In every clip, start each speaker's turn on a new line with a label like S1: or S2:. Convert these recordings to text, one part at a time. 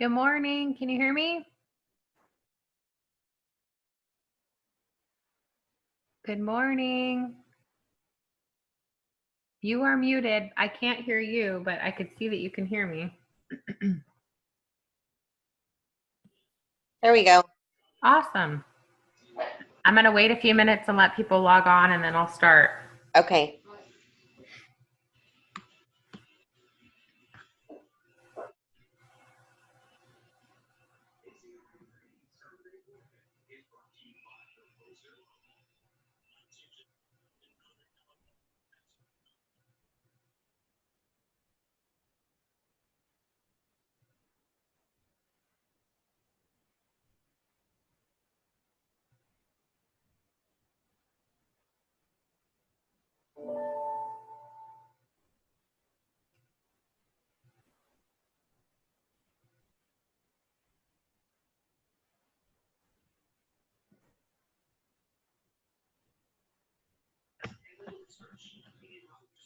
S1: Good morning. Can you hear me? Good morning. You are muted. I can't hear you, but I could see that you can hear me.
S2: There we go.
S1: Awesome. I'm going to wait a few minutes and let people log on, and then I'll start.
S2: Okay.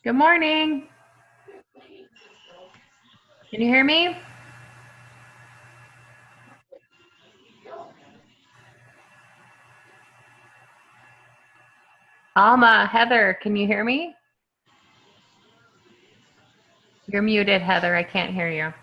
S1: Good morning. Can you hear me? Alma, Heather, can you hear me? You're muted, Heather. I can't hear you.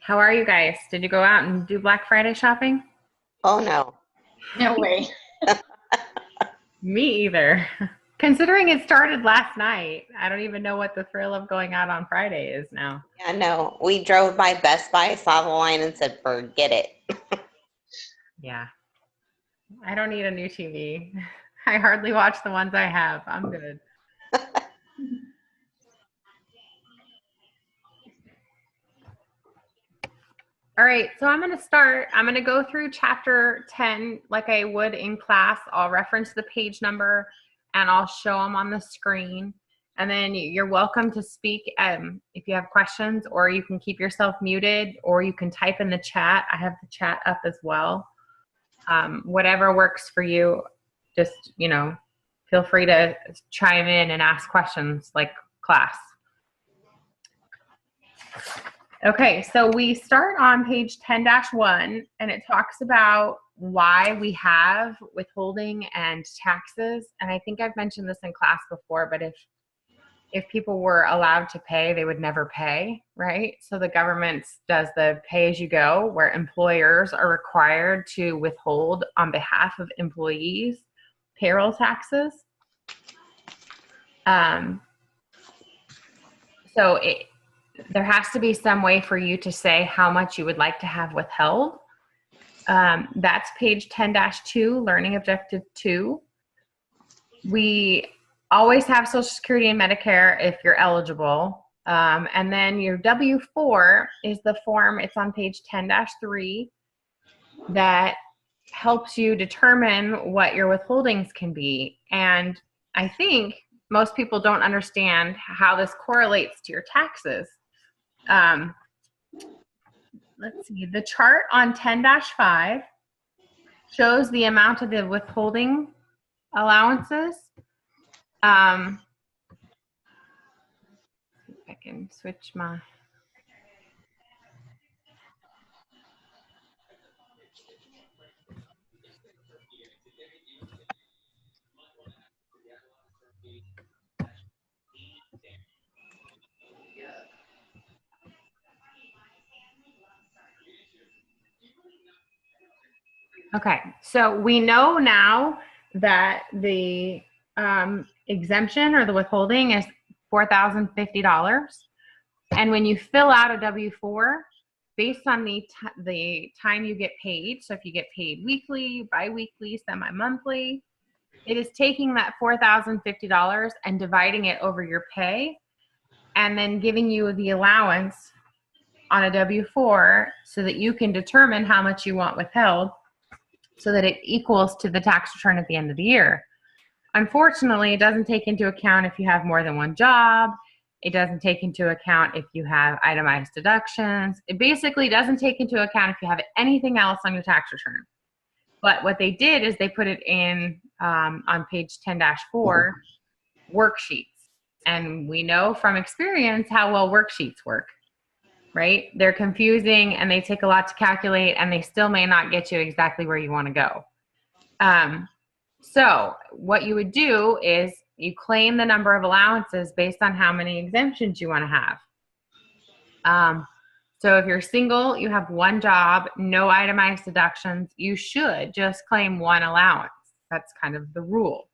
S1: How are you guys? Did you go out and do Black Friday shopping?
S2: Oh, no.
S3: No way.
S1: Me either. Considering it started last night, I don't even know what the thrill of going out on Friday is now.
S2: Yeah, no. We drove by Best Buy, saw the line, and said, forget it.
S1: Yeah. I don't need a new TV. I hardly watch the ones I have. I'm good. All right, so I'm going to start. I'm going to go through chapter 10 like I would in class. I'll reference the page number and I'll show them on the screen. And then you're welcome to speak if you have questions, or you can keep yourself muted, or you can type in the chat. I have the chat up as well. Whatever works for you, just, feel free to chime in and ask questions like class. Okay, so we start on page 10-1, and it talks about why we have withholding and taxes. And I think I've mentioned this in class before, but if people were allowed to pay, they would never pay, right? So the government does the pay-as-you-go, where employers are required to withhold on behalf of employees payroll taxes. So there has to be some way for you to say how much you would like to have withheld. That's page 10-2, Learning Objective 2. We always have Social Security and Medicare if you're eligible. And then your W-4 is the form, it's on page 10-3, that helps you determine what your withholdings can be. And I think most people don't understand how this correlates to your taxes. Let's see, the chart on 10-5 shows the amount of the withholding allowances. I can switch my. Okay, so we know now that the exemption or the withholding is $4,050. And when you fill out a W-4, based on the time you get paid, so if you get paid weekly, bi-weekly, semi-monthly, it is taking that $4,050 and dividing it over your pay and then giving you the allowance on a W-4 so that you can determine how much you want withheld so that it equals to the tax return at the end of the year. Unfortunately, it doesn't take into account if you have more than one job. It doesn't take into account if you have itemized deductions. It basically doesn't take into account if you have anything else on your tax return. But what they did is they put it in on page 10-4 worksheets. And we know from experience how well worksheets work, right? They're confusing and they take a lot to calculate and they still may not get you exactly where you want to go. So what you would do is you claim the number of allowances based on how many exemptions you want to have. So if you're single, you have one job, no itemized deductions, you should just claim one allowance. That's kind of the rule.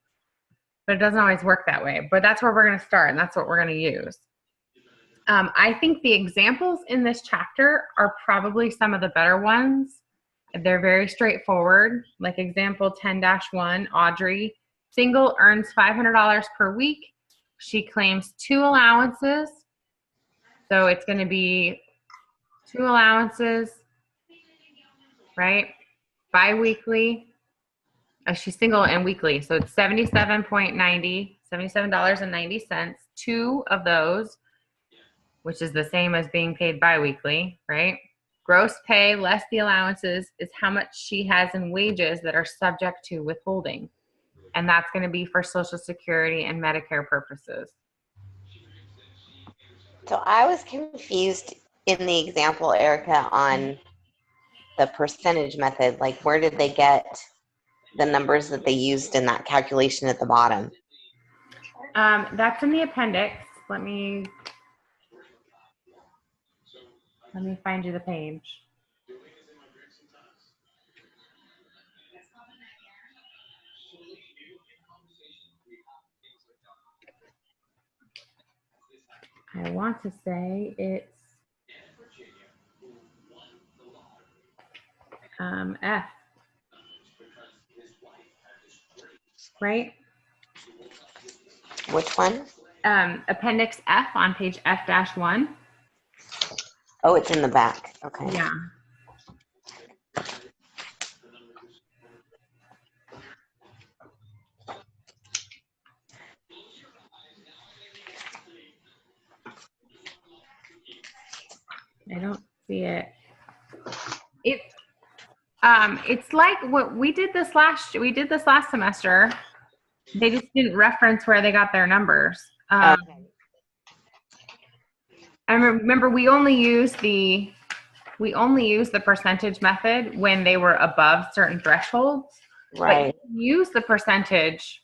S1: But it doesn't always work that way. But that's where we're going to start, and that's what we're going to use. I think the examples in this chapter are probably some of the better ones. They're very straightforward. Like example 10-1, Audrey, single, earns $500 per week. She claims 2 allowances. So it's going to be 2 allowances, right? Bi-weekly. She's single and weekly. So it's $77.90. 2 of those, which is the same as being paid bi-weekly, right? Gross pay less the allowances is how much she has in wages that are subject to withholding. And that's going to be for Social Security and Medicare purposes.
S2: So I was confused in the example, Erica, on the percentage method. Like, where did they get the numbers that they used in that calculation at the bottom?
S1: That's in the appendix. Let me find you the page. I want to say it's F, right?
S2: Which one?
S1: Appendix F on page F-1.
S2: Oh, it's in the back. Okay.
S1: Yeah. I don't see it. It's like what we did this last semester. They just didn't reference where they got their numbers.
S2: Okay.
S1: I remember we only used the percentage method when they were above certain thresholds.
S2: Right.
S1: But you use the percentage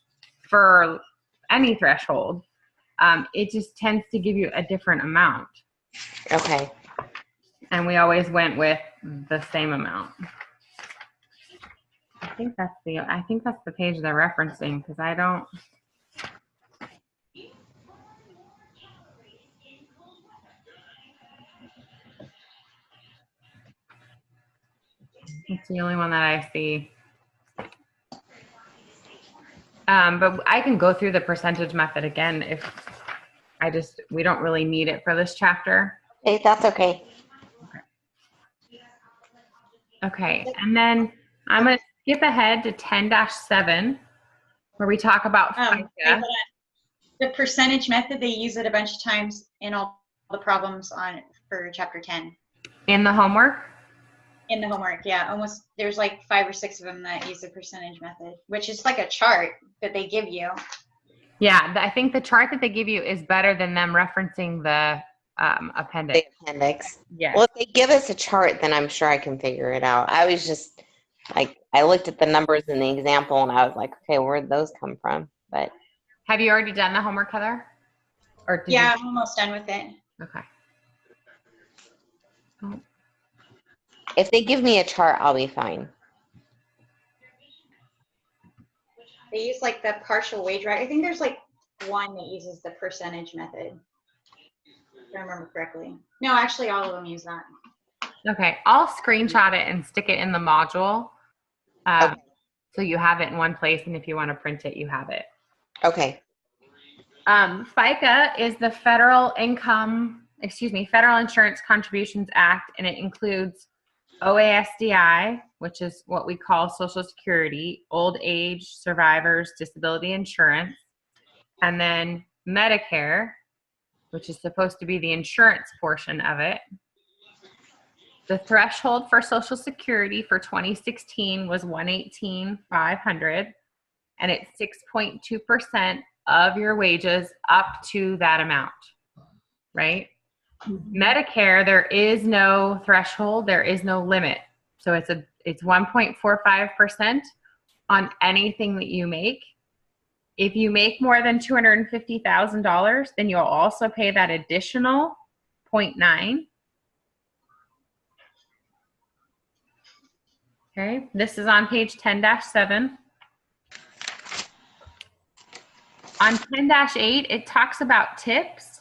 S1: for any threshold. It just tends to give you a different amount.
S2: Okay.
S1: And we always went with the same amount. I think that's the page they're referencing because I don't. It's the only one that I see. But I can go through the percentage method again if we don't really need it for this chapter.
S2: Hey, that's okay.
S1: Okay, and then I'm going to Skip ahead to 10-7, where we talk about
S3: Wait,
S1: FICA.
S3: hold on. The percentage method, they use it a bunch of times in all the problems for chapter 10.
S1: In the homework?
S3: In the homework, yeah. Almost, there's like 5 or 6 of them that use the percentage method, which is like a chart that they give you.
S1: Yeah, I think the chart that they give you is better than them referencing the appendix.
S2: The appendix.
S1: Yeah.
S2: Well, if they give us a chart, then I'm sure I can figure it out. I was just like, I looked at the numbers in the example and I was like, okay, where'd those come from? But
S1: Have you already done the homework, Heather? Or did
S3: Yeah,
S1: you?
S3: I'm almost done with it.
S1: Okay. Oh,
S2: if they give me a chart, I'll be fine.
S3: They use like the partial wage rate. I think there's like one that uses the percentage method. If I remember correctly. No, actually all of them use that.
S1: okay. I'll screenshot it and stick it in the module.
S2: Okay.
S1: So you have it in one place, and if you want to print it, you have it.
S2: Okay.
S1: FICA is the Federal Insurance Contributions Act, and it includes OASDI, which is what we call Social Security, old age, survivors, disability insurance, and then Medicare, which is supposed to be the insurance portion of it. The threshold for Social Security for 2016 was $118,500, and it's 6.2% of your wages up to that amount, right? Medicare, there is no threshold, there is no limit. So it's 1.45% on anything that you make. If you make more than $250,000, then you'll also pay that additional 0.9. Okay, this is on page 10-7. On 10-8, it talks about tips.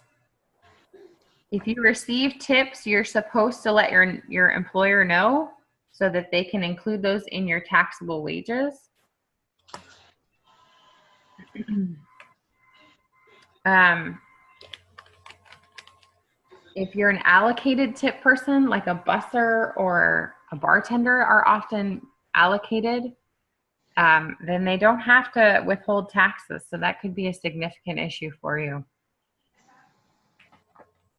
S1: If you receive tips, you're supposed to let your employer know so that they can include those in your taxable wages. If you're an allocated tip person, like a busser or a bartender are often allocated, then they don't have to withhold taxes. So that could be a significant issue for you.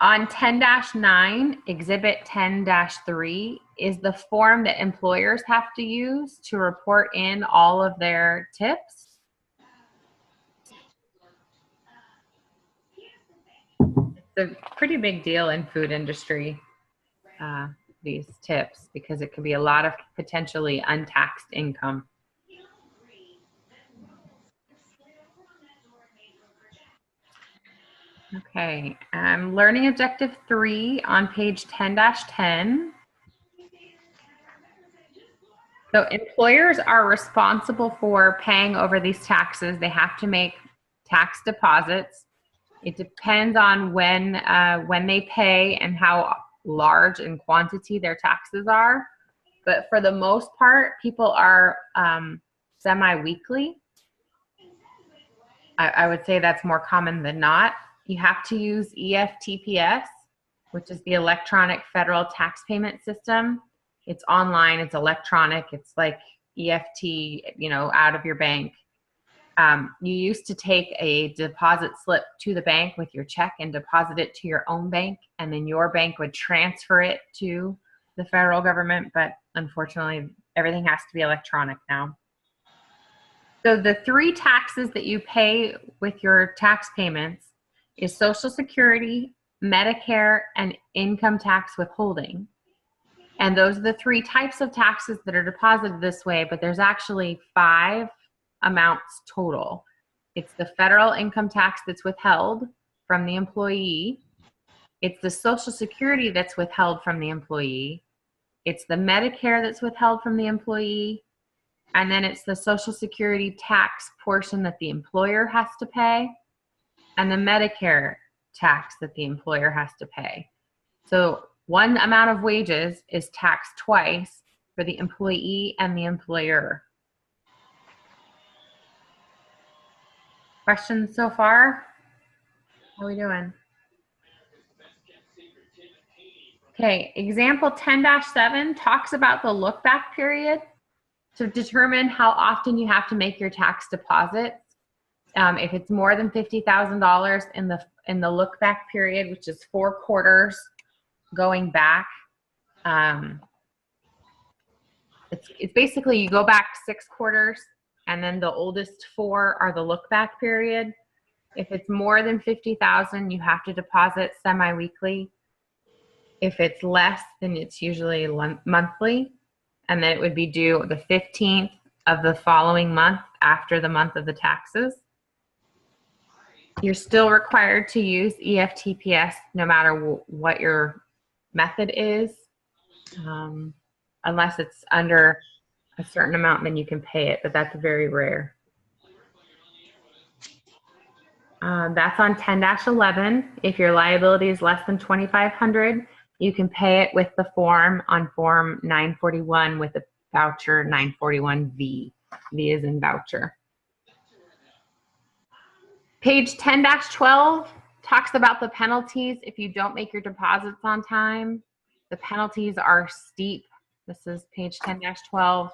S1: On 10-9, Exhibit 10-3 is the form that employers have to use to report in all of their tips. It's a pretty big deal in food industry, these tips, because it could be a lot of potentially untaxed income. Okay, learning objective 3 on page 10-10. So employers are responsible for paying over these taxes. They have to make tax deposits. It depends on when they pay and how large in quantity their taxes are. But for the most part, people are semi-weekly. I would say that's more common than not. You have to use EFTPS, which is the Electronic Federal Tax Payment System. It's online, it's electronic, it's like EFT, out of your bank. You used to take a deposit slip to the bank with your check and deposit it to your own bank, and then your bank would transfer it to the federal government, but unfortunately, everything has to be electronic now. So the 3 taxes that you pay with your tax payments is Social Security, Medicare, and income tax withholding. And those are the 3 types of taxes that are deposited this way, but there's actually 5 amounts total. It's the federal income tax that's withheld from the employee. It's the Social Security that's withheld from the employee. It's the Medicare that's withheld from the employee. And then it's the Social Security tax portion that the employer has to pay, and the Medicare tax that the employer has to pay. So one amount of wages is taxed twice for the employee and the employer. Questions so far? How are we doing? Okay, example 10-7 talks about the look back period. To determine how often you have to make your tax deposits, if it's more than $50,000 in the look back period, which is 4 quarters going back, it's basically you go back 6 quarters, and then the oldest 4 are the look back period. If it's more than 50,000, you have to deposit semi-weekly. If it's less, then it's usually monthly, and then it would be due the 15th of the following month after the month of the taxes. You're still required to use EFTPS no matter what your method is, unless it's under a certain amount, then you can pay it, but that's very rare. That's on 10-11. If your liability is less than $2,500, you can pay it with the form on Form 941 with the voucher 941V. V is in voucher. Page 10-12 talks about the penalties if you don't make your deposits on time. The penalties are steep. This is page 10-12,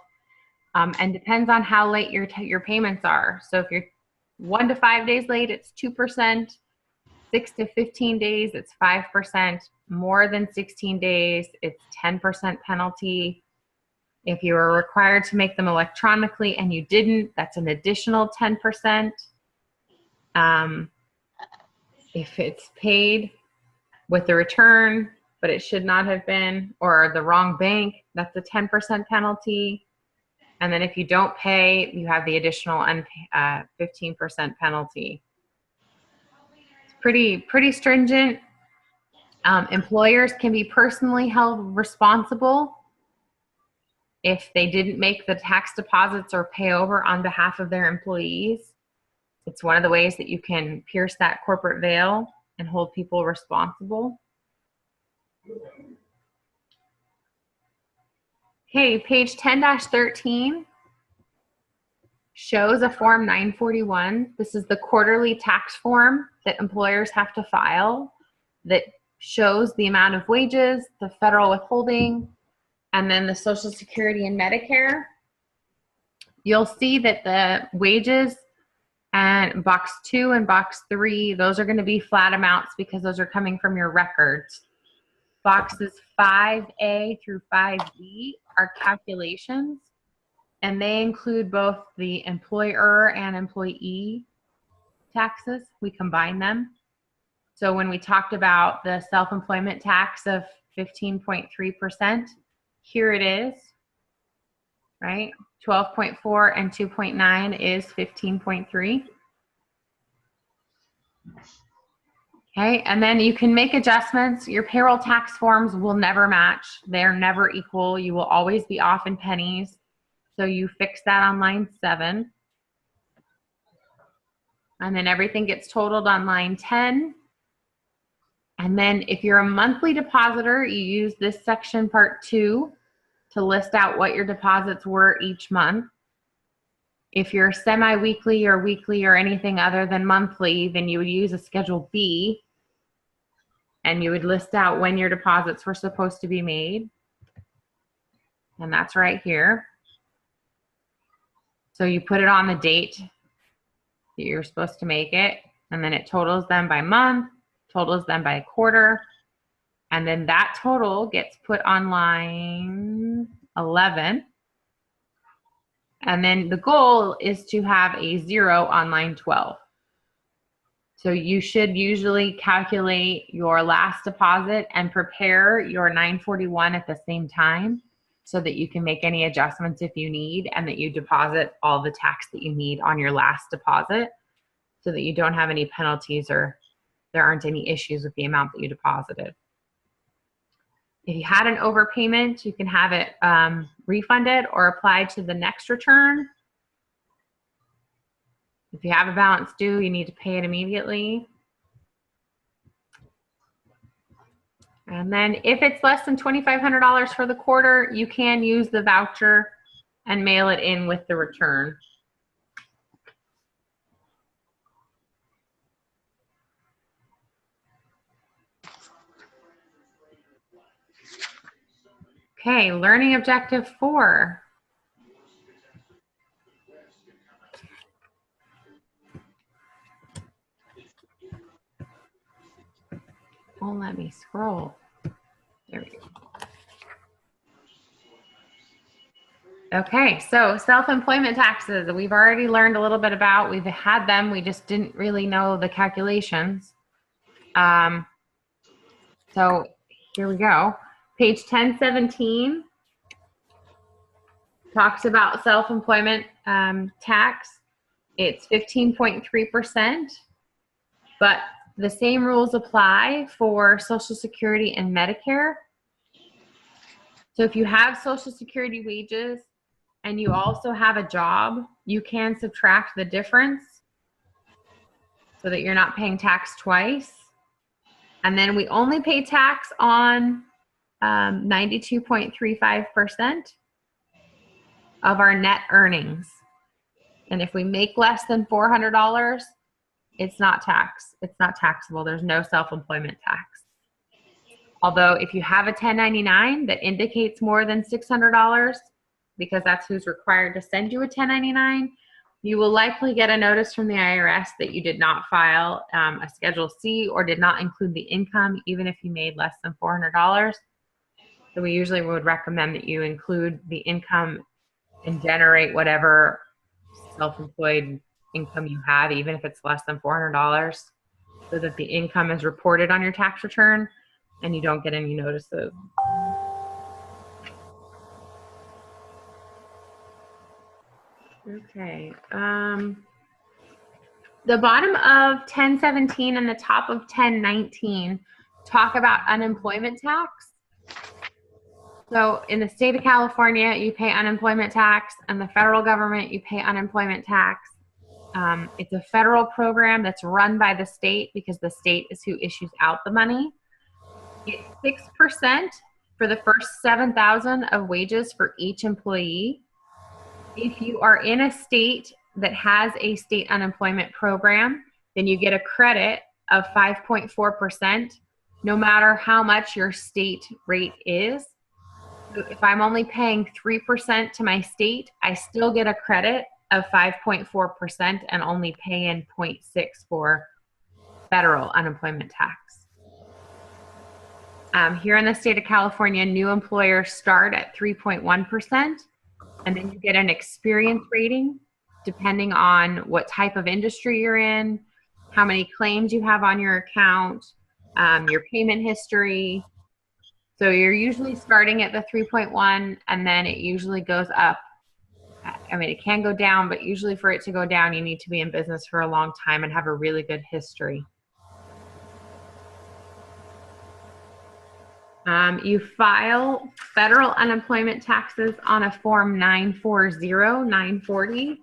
S1: and depends on how late your payments are. So if you're 1 to 5 days late, it's 2%. 6 to 15 days, it's 5%. More than 16 days, it's 10% penalty. If you are required to make them electronically and you didn't, that's an additional 10%. If it's paid with the return, but it should not have been, or the wrong bank, that's a 10% penalty. And then if you don't pay, you have the additional 15% penalty. It's pretty stringent. Employers can be personally held responsible if they didn't make the tax deposits or pay over on behalf of their employees. It's one of the ways that you can pierce that corporate veil and hold people responsible. Okay, page 10-13 shows a Form 941. This is the quarterly tax form that employers have to file that shows the amount of wages, the federal withholding, and then the Social Security and Medicare. You'll see that the wages and box 2 and box 3, those are going to be flat amounts because those are coming from your records. Boxes 5A through 5B are calculations, and they include both the employer and employee taxes. We combine them. So when we talked about the self-employment tax of 15.3%, here it is, right? 12.4 and 2.9 is 15.3. Okay, and then you can make adjustments. Your payroll tax forms will never match. They're never equal. You will always be off in pennies. So you fix that on line 7. And then everything gets totaled on line 10. And then if you're a monthly depositor, you use this section part 2 to list out what your deposits were each month. If you're semi-weekly or weekly or anything other than monthly, then you would use a Schedule B, and you would list out when your deposits were supposed to be made. And that's right here. So you put it on the date that you're supposed to make it, and then it totals them by month, totals them by quarter, and then that total gets put on line 11. And then the goal is to have a 0 on line 12. So you should usually calculate your last deposit and prepare your 941 at the same time so that you can make any adjustments if you need, and that you deposit all the tax that you need on your last deposit so that you don't have any penalties or there aren't any issues with the amount that you deposited. If you had an overpayment, you can have it refunded or applied to the next return. If you have a balance due, you need to pay it immediately. And then if it's less than $2,500 for the quarter, you can use the voucher and mail it in with the return. Okay, learning objective 4. won't let me scroll. There we go. Okay, so self-employment taxes, we've already learned a little bit about. We've had them, we just didn't really know the calculations. So here we go. Page 1017 talks about self-employment tax. It's 15.3%, but the same rules apply for Social Security and Medicare. So if you have Social Security wages and you also have a job, you can subtract the difference so that you're not paying tax twice. And then we only pay tax on 92.35% of our net earnings. And if we make less than $400, it's not tax. It's not taxable. There's no self-employment tax. Although if you have a 1099 that indicates more than $600, because that's who's required to send you a 1099, you will likely get a notice from the IRS that you did not file a Schedule C or did not include the income, even if you made less than $400. So we usually would recommend that you include the income and generate whatever self-employed income you have, even if it's less than $400, so that the income is reported on your tax return and you don't get any notices. Okay. The bottom of 1017 and the top of 1019 talk about unemployment tax. So in the state of California, you pay unemployment tax, and the federal government, you pay unemployment tax. It's a federal program that's run by the state because the state is who issues out the money. It's 6% for the first 7,000 of wages for each employee. If you are in a state that has a state unemployment program, then you get a credit of 5.4%, no matter how much your state rate is. So if I'm only paying 3% to my state, I still get a credit of 5.4% and only pay in 0.6 for federal unemployment tax. Here in the state of California, new employers start at 3.1%, and then you get an experience rating depending on what type of industry you're in, how many claims you have on your account, your payment history. So you're usually starting at the 3.1, and then it usually goes up. I mean, it can go down, but usually for it to go down, you need to be in business for a long time and have a really good history. You file federal unemployment taxes on a form 940,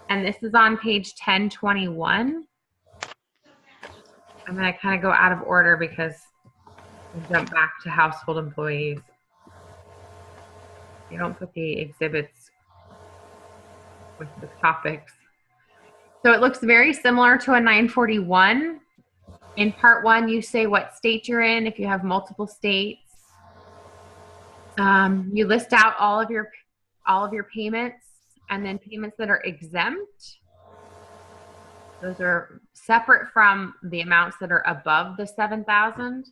S1: and this is on page 1021. I'm going to kind of go out of order because we jump back to household employees. You don't put the exhibits with the topics. So it looks very similar to a 941. In part one, you say what state you're in if you have multiple states. You list out all of your payments, and then payments that are exempt. Those are separate from the amounts that are above the 7,000.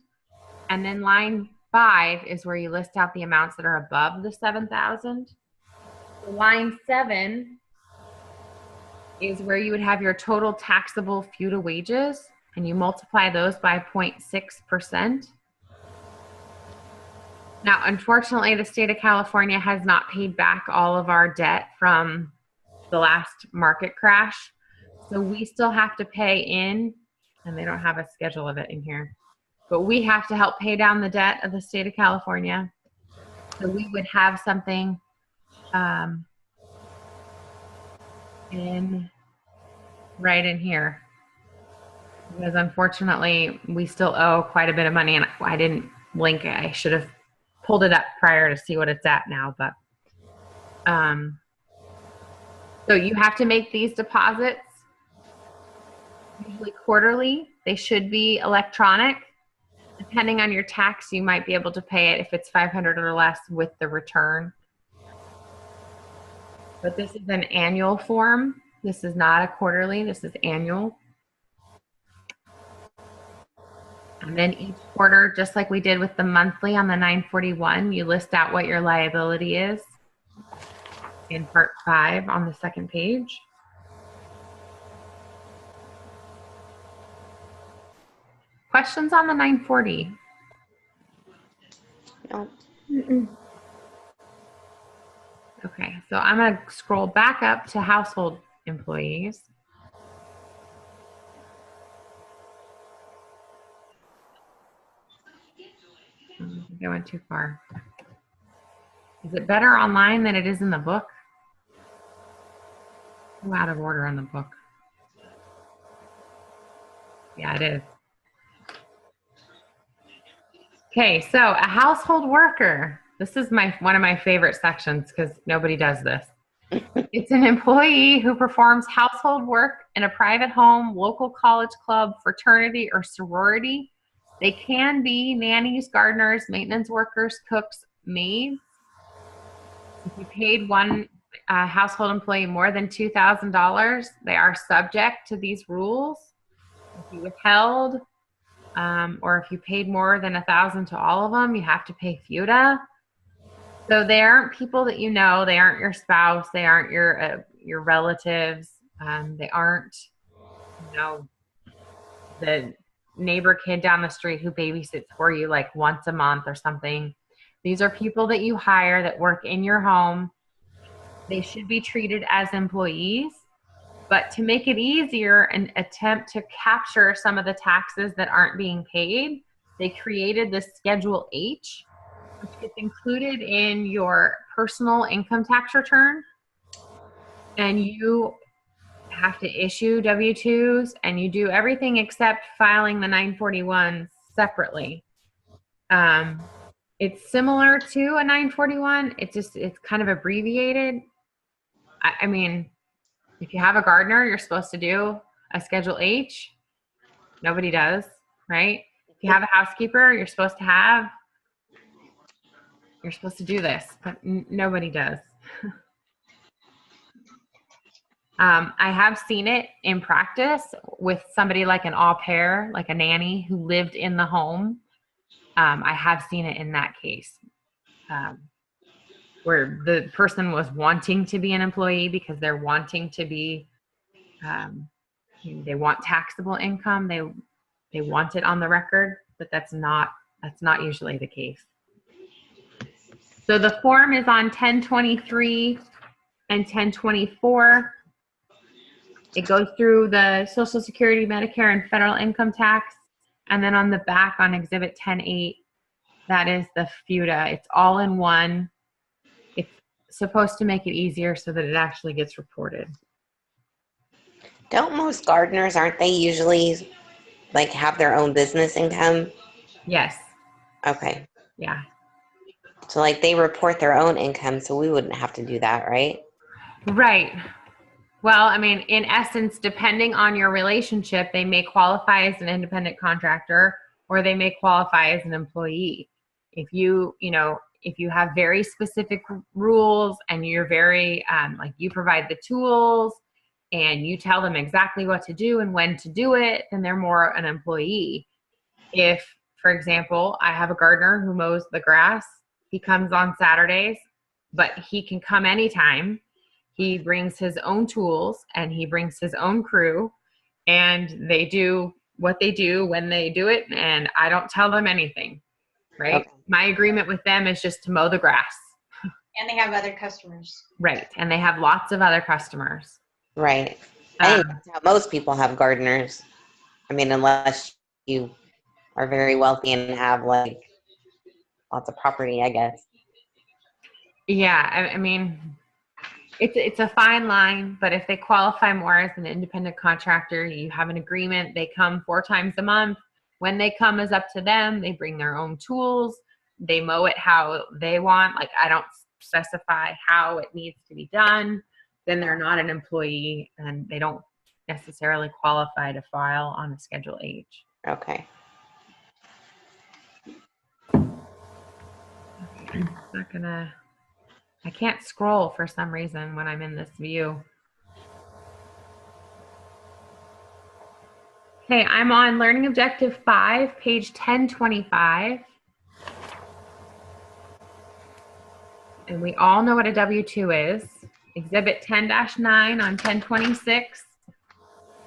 S1: And then line 5 is where you list out the amounts that are above the 7,000. Line 7 is where you would have your total taxable FUTA wages, and you multiply those by 0.6%. Now, unfortunately, the state of California has not paid back all of our debt from the last market crash. So we still have to pay in, and they don't have a schedule of it in here, but we have to help pay down the debt of the state of California. So we would have something right in here, because unfortunately we still owe quite a bit of money, and I didn't link it. I should have pulled it up prior to see what it's at now, but so you have to make these deposits usually quarterly. They should be electronic. Depending on your tax, you might be able to pay it if it's 500 or less with the return. But this is an annual form. This is not a quarterly, this is annual. And then each quarter, just like we did with the monthly on the 941, you list out what your liability is in part 5 on the second page. Questions on the 940?
S2: No.
S1: Okay, so I'm going to scroll back up to household employees. I think I went too far. Is it better online than it is in the book? I'm out of order in the book. Yeah, it is. Okay, so a household worker. This is one of my favorite sections because nobody does this. It's an employee who performs household work in a private home, local college club, fraternity, or sorority. They can be nannies, gardeners, maintenance workers, cooks, maids. If you paid one household employee more than $2,000, they are subject to these rules. If you withheld, or if you paid more than $1,000 to all of them, you have to pay FUTA. So they aren't people that you know. They aren't your spouse. They aren't your relatives. They aren't, the neighbor kid down the street who babysits for you like once a month or something. These are people that you hire that work in your home. They should be treated as employees. But to make it easier and attempt to capture some of the taxes that aren't being paid, they created this Schedule H, which gets included in your personal income tax return. And you have to issue W-2s, and you do everything except filing the 941 separately. It's similar to a 941. It's kind of abbreviated. I mean, if you have a gardener, you're supposed to do a Schedule H. Nobody does, right? If you have a housekeeper, you're supposed to do this, but nobody does. I have seen it in practice with somebody like an au pair, like a nanny who lived in the home. I have seen it in that case, where the person was wanting to be an employee because they're wanting to be, they want taxable income. They want it on the record, but that's not usually the case. So the form is on 1023 and 1024. It goes through the Social Security, Medicare, and federal income tax. And then on the back on Exhibit 10.8, that is the FUTA. It's all in one. It's supposed to make it easier so that it actually gets reported.
S2: Don't most gardeners, aren't they usually like have their own business income?
S1: Yes.
S2: Okay.
S1: Yeah.
S2: So like they report their own income, so we wouldn't have to do that, right?
S1: Right. Well, I mean, in essence, depending on your relationship, they may qualify as an independent contractor or they may qualify as an employee. If you have very specific rules and you're very, like you provide the tools and you tell them exactly what to do and when to do it, then they're more an employee. If, for example, I have a gardener who mows the grass, he comes on Saturdays, but he can come anytime. He brings his own tools and he brings his own crew, and they do what they do when they do it, and I don't tell them anything, right?
S2: Okay.
S1: My agreement with them is just to mow the grass.
S3: And they have other customers.
S1: Right, and they have lots of other customers.
S2: Right. I think that's how most people have gardeners. I mean, unless you are very wealthy and have like lots of property, I guess.
S1: Yeah, I mean, it's a fine line, but if they qualify more as an independent contractor, you have an agreement, they come 4 times a month. When they come is up to them. They bring their own tools. They mow it how they want. Like, I don't specify how it needs to be done. Then they're not an employee and they don't necessarily qualify to file on a Schedule H.
S2: Okay.
S1: I'm not gonna, I can't scroll for some reason when I'm in this view. Okay, I'm on Learning Objective 5, page 1025. And we all know what a W-2 is. Exhibit 10-9 on 1026.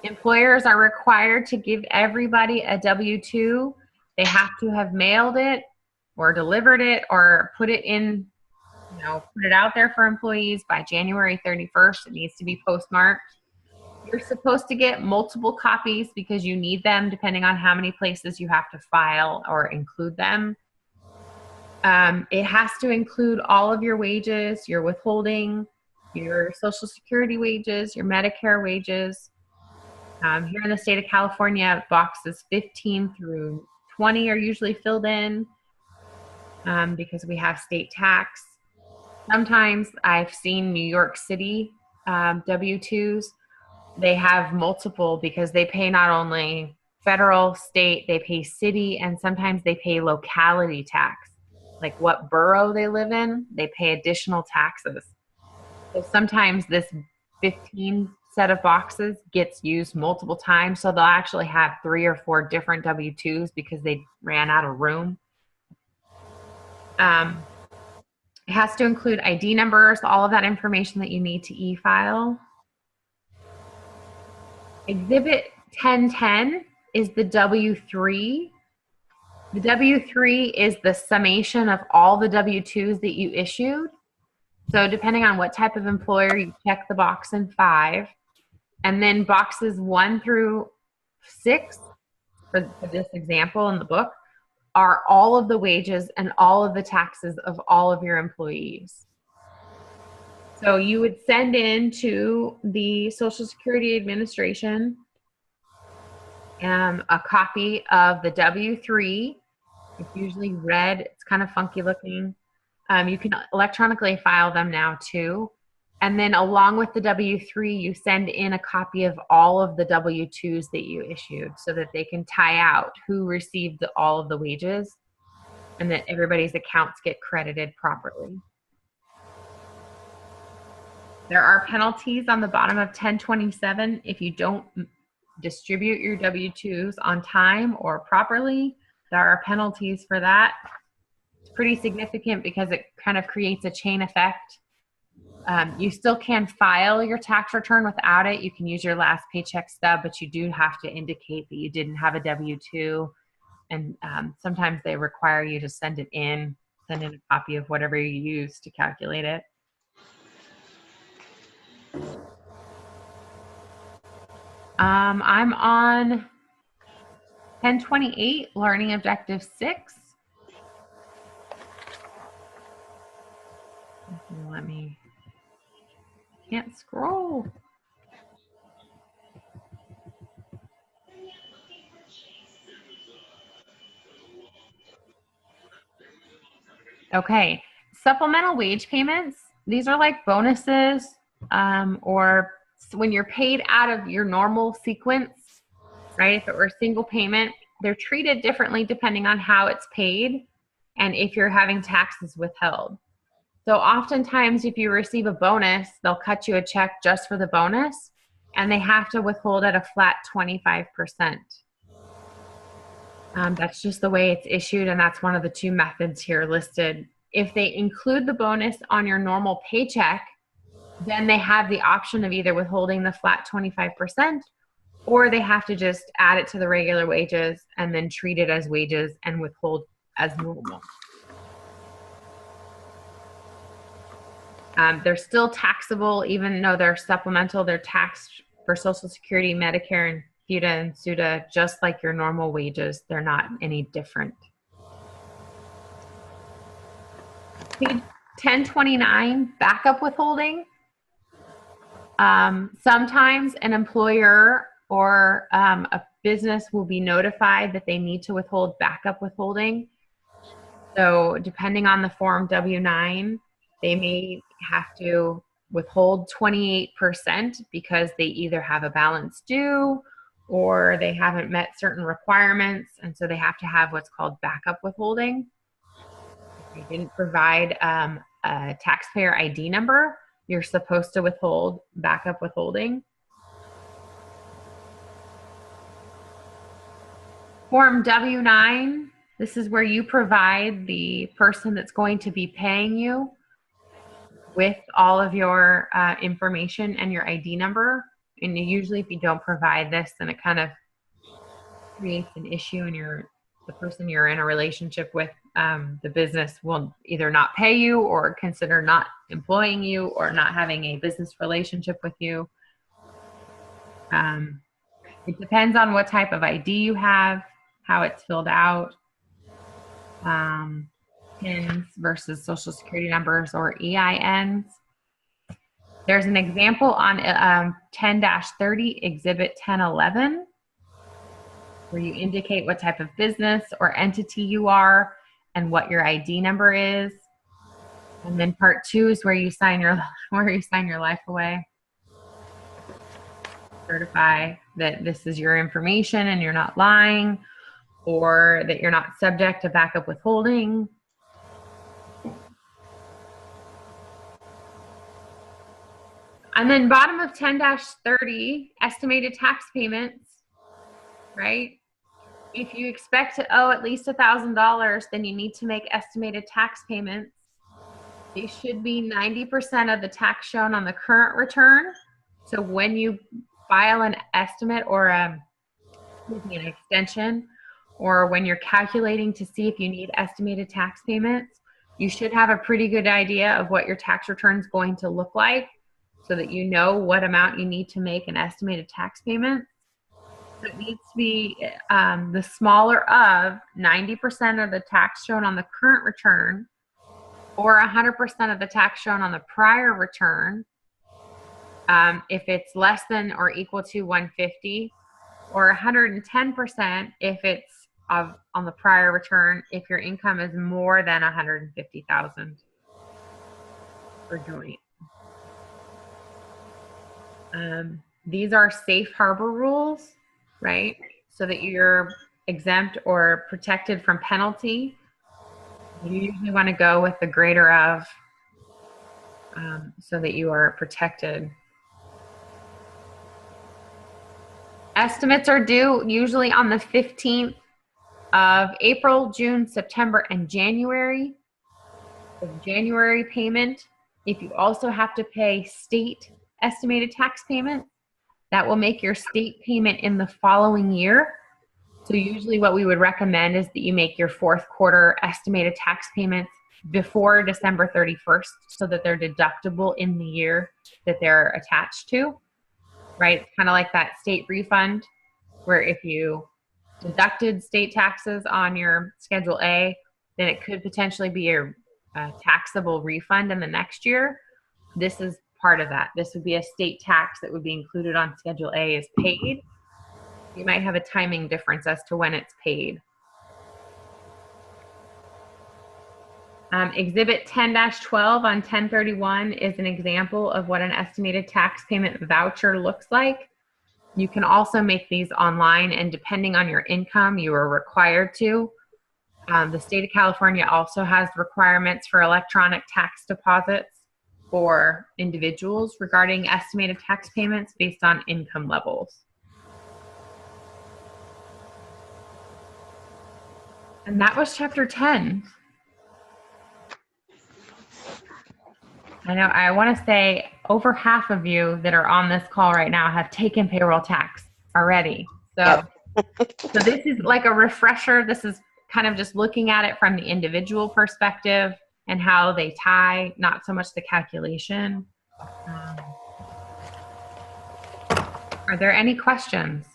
S1: Employers are required to give everybody a W-2. They have to have mailed it or delivered it or put it in, put it out there for employees by January 31st. It needs to be postmarked. You're supposed to get multiple copies because you need them depending on how many places you have to file or include them. It has to include all of your wages, your withholding, your Social Security wages, your Medicare wages. Here in the state of California, boxes 15 through 20 are usually filled in because we have state tax. Sometimes I've seen New York City W-2s. They have multiple because they pay not only federal, state, they pay city, and sometimes they pay locality tax. Like what borough they live in, they pay additional taxes. So sometimes this 15 set of boxes gets used multiple times. So they'll actually have 3 or 4 different W-2s because they ran out of room. It has to include ID numbers, all of that information that you need to e-file. Exhibit 1010 is the W-3. The W-3 is the summation of all the W-2s that you issued. So depending on what type of employer, you check the box in 5. And then boxes 1 through 6, for this example in the book, are all of the wages and all of the taxes of all of your employees. So you would send in to the Social Security Administration a copy of the W-3. It's usually red. It's kind of funky looking. You can electronically file them now too. And then along with the W-3, you send in a copy of all of the W-2s that you issued so that they can tie out who received all of the wages and that everybody's accounts get credited properly. There are penalties on the bottom of 1027 if you don't distribute your W-2s on time or properly. There are penalties for that. It's pretty significant because it kind of creates a chain effect. You still can file your tax return without it. You can use your last paycheck stub, but you do have to indicate that you didn't have a W-2. And sometimes they require you to send in a copy of whatever you use to calculate it. I'm on 1028, Learning Objective 6. Let me, can't scroll. Okay, supplemental wage payments. These are like bonuses or when you're paid out of your normal sequence, right? If it were a single payment, they're treated differently depending on how it's paid and if you're having taxes withheld. So oftentimes if you receive a bonus, they'll cut you a check just for the bonus and they have to withhold at a flat 25%. That's just the way it's issued, and that's one of the 2 methods here listed. If they include the bonus on your normal paycheck, then they have the option of either withholding the flat 25%, or they have to just add it to the regular wages and then treat it as wages and withhold as normal. They're still taxable, even though they're supplemental. They're taxed for Social Security, Medicare, and FUTA and SUTA, just like your normal wages. They're not any different. Page 1029, backup withholding. Sometimes an employer or a business will be notified that they need to withhold backup withholding. So depending on the form W-9, they may have to withhold 28% because they either have a balance due or they haven't met certain requirements, and so they have to have what's called backup withholding. If you didn't provide a taxpayer ID number, you're supposed to withhold backup withholding. Form W-9, this is where you provide the person that's going to be paying you with all of your information and your ID number. And usually if you don't provide this, then it kind of creates an issue, and the person you're in a relationship with, the business will either not pay you or consider not employing you or not having a business relationship with you. It depends on what type of ID you have, how it's filled out, PINs versus social security numbers or EINs. There's an example on 10-30, Exhibit 1011, where you indicate what type of business or entity you are and what your ID number is. And then part 2 is where you sign your life away. Certify that this is your information and you're not lying, or that you're not subject to backup withholding. And then bottom of 10-30, estimated tax payments, right? If you expect to owe at least $1,000, then you need to make estimated tax payments. They should be 90% of the tax shown on the current return. So when you file an estimate or an extension, or when you're calculating to see if you need estimated tax payments, you should have a pretty good idea of what your tax return is going to look like, so that you know what amount you need to make an estimated tax payment. So it needs to be the smaller of 90% of the tax shown on the current return, or 100% of the tax shown on the prior return, if it's less than or equal to 150, or 110% if it's on the prior return if your income is more than 150,000 per joint. These are safe harbor rules, right? So that you're exempt or protected from penalty. You usually want to go with the greater of, so that you are protected. Estimates are due usually on the 15th of April, June, September, and January. The January payment, if you also have to pay state estimated tax payment, that will make your state payment in the following year. So usually what we would recommend is that you make your fourth quarter estimated tax payments before December 31st, so that they're deductible in the year that they're attached to, right? It's kind of like that state refund, where if you deducted state taxes on your Schedule A, then it could potentially be a taxable refund in the next year. This is part of that. This would be a state tax that would be included on Schedule A as paid. You might have a timing difference as to when it's paid. Exhibit 10-12 on 1031 is an example of what an estimated tax payment voucher looks like. You can also make these online, and depending on your income, you are required to. The state of California also has requirements for electronic tax deposits for individuals regarding estimated tax payments based on income levels. And that was chapter 10. I know, I want to say over half of you that are on this call right now have taken payroll tax already. So,
S2: Yep.
S1: so this is like a refresher. This is kind of just looking at it from the individual perspective and how they tie, not so much the calculation. Are there any questions?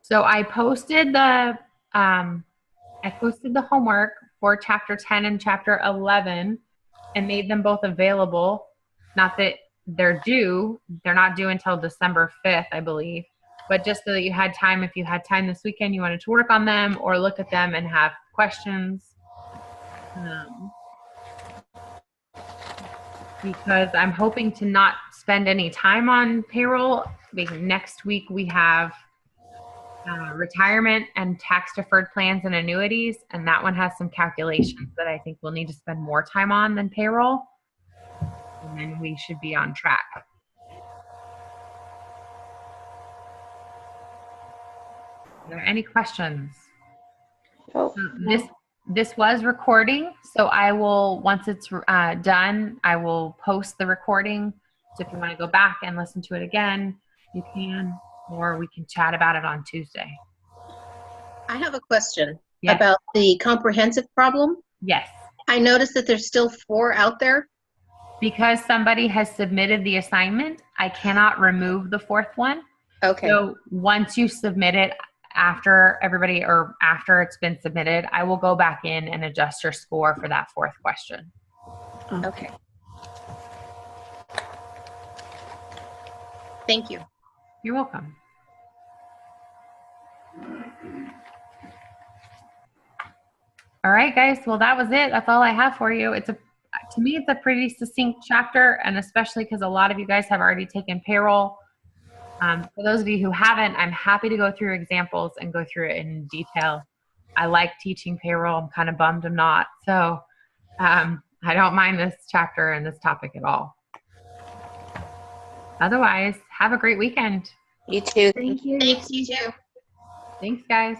S1: So I posted the homework for chapter 10 and chapter 11 and made them both available. Not that they're not due until December 5th, I believe, but just so that you had time, if you had time this weekend, you wanted to work on them or look at them and have questions. Because I'm hoping to not spend any time on payroll, because next week we have retirement and tax deferred plans and annuities, and that one has some calculations that I think we'll need to spend more time on than payroll, and then we should be on track. Are there any questions?
S2: Oh,
S1: This was recording, so I will, once it's done, I will post the recording. So if you want to go back and listen to it again, you can, or we can chat about it on Tuesday.
S4: I have a question
S1: Yes.
S4: about the comprehensive problem.
S1: Yes.
S4: I noticed that there's still 4 out there.
S1: Because somebody has submitted the assignment, I cannot remove the 4th one.
S4: Okay.
S1: So once you submit it, after everybody or after it's been submitted, I will go back in and adjust your score for that 4th question.
S4: Okay. Thank you.
S1: You're welcome. All right, guys. Well, that was it. That's all I have for you. To me, it's a pretty succinct chapter, and especially because a lot of you guys have already taken payroll. For those of you who haven't, I'm happy to go through examples and go through it in detail. I like teaching payroll. I'm kind of bummed I'm not. So I don't mind this chapter and this topic at all. Otherwise, have a great weekend.
S2: you too.
S3: Thank you.
S4: Thanks, you too.
S1: Thanks, guys.